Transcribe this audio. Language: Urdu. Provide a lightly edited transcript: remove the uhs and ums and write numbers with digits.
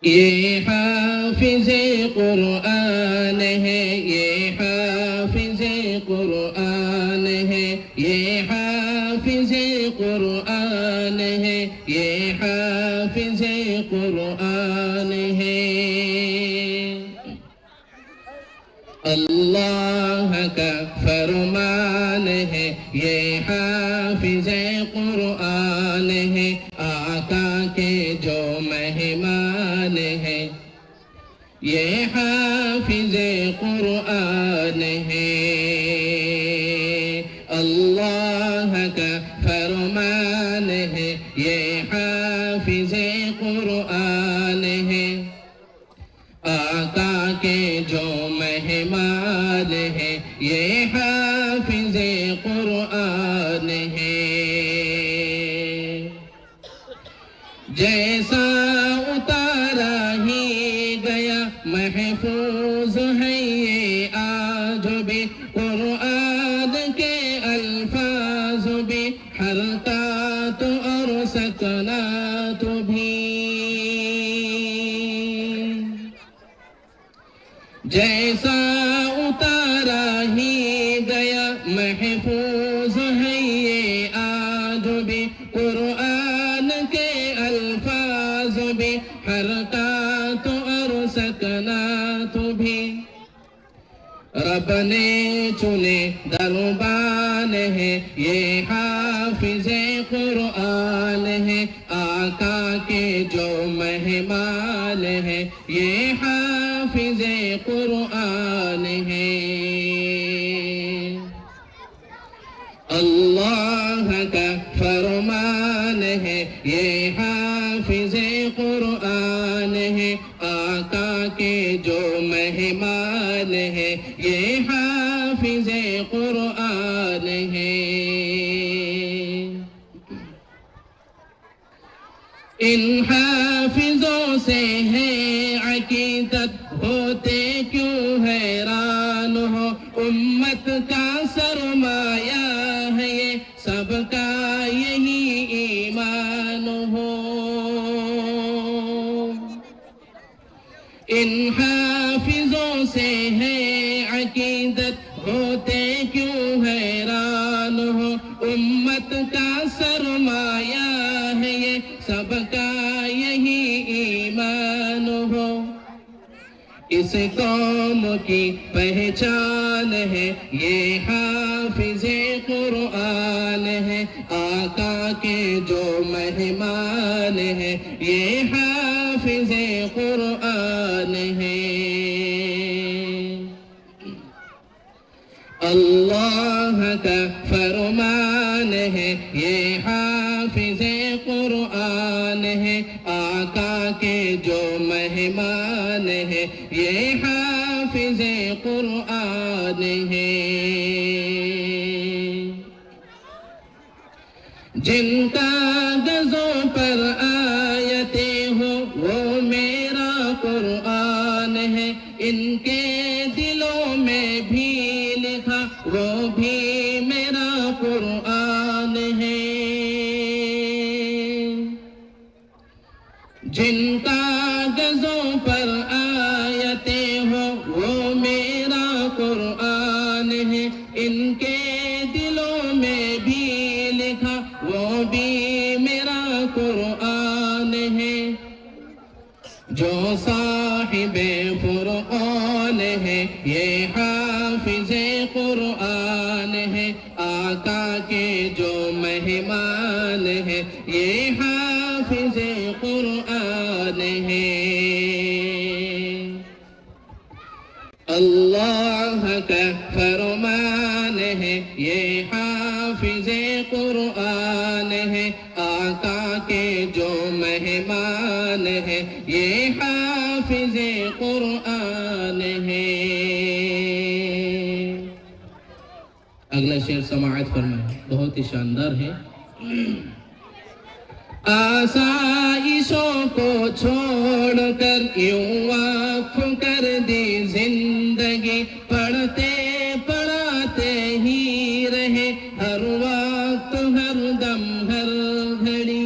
یہ حافظ قرآن ہے، یہ حافظ قرآن ہے، یہ حافظ قرآن ہے، یہ حافظ قرآن ہے۔ اللہ کا فرمان ہے، یہ حافظ قرآن ہے، آقا کے جو مہمان ہے، یہ حافظ قرآن ہے۔ اللہ کا فرمان ہے، یہ حافظ قرآن ہے، آقا کے جو مہمان ہے، یہ حافظ قرآن ہے۔ جیسا اتارا ہی گیا محفوظ ہے یہ آج بھی، قرآن کے الفاظ بھی، حرکات اور سکنات بھی۔ جیسا اتارا ہی گیا محفوظ ہے یہ آج بھی، قرآن کے الفاظ بھی، حرکات اور سکنات بھی۔ رب نے چنے دربان ہے، یہ حافظ قرآن ہے، آقا کے جو مہمان ہے، یہ حافظ قرآن ہے۔ اللہ کا فرمان ہے، یہ حافظ قرآن ہے، آقا کے جو مہمان ہے، یہ حافظ قرآن ہے۔ ان حافظوں سے ہے عقیدت، ہوتے کیوں حیران ہو، امت کا سرمایہ ہے یہ، سب کا یہی ایمان ہو۔ ان حافظوں سے ہے عقیدت، ہوتے کیوں حیران ہو، امت کا سرمایہ ہے یہ، سب کا یہی ایمان ہو۔ اس قوم کی پہچان ہے، یہ حافظ قرآن ہے، آقا کے جو مہمان ہے، یہ حافظ قرآن ہے۔ اللہ کا فرمان ہے، یہ حافظ قرآن ہے، آقا کے جو مہمان ہے، یہ حافظ قرآن ہے۔ جن کاغذوں پر آیتیں ہو وہ میرا قرآن ہے، ان کے دلوں میں بھی لکھا وہ بھی میرا قرآن ہے۔ جن کاغذوں پر آیتیں ہو وہ میرا قرآن ہے، ان کے دلوں میں بھی لکھا وہ بھی میرا قرآن ہے۔ جو صاحب فرقان ہے، یہ حافظ قرآن ہے، آقا کے جو مہمان ہے، یہ حافظ قرآن ہے۔ اللہ کا فرمان ہے، یہ حافظ قرآن ہے، آقا کے جو مہمان ہے، یہ حافظ قرآن ہے۔ اگلا شعر سماعت فرمائیں، بہت ہی شاندار ہے۔ آسائشوں کو چھوڑ کر یوں وقف کر دی زندگی، پڑھتے پڑھاتے ہی رہے ہر وقت ہر دم ہر گھڑی۔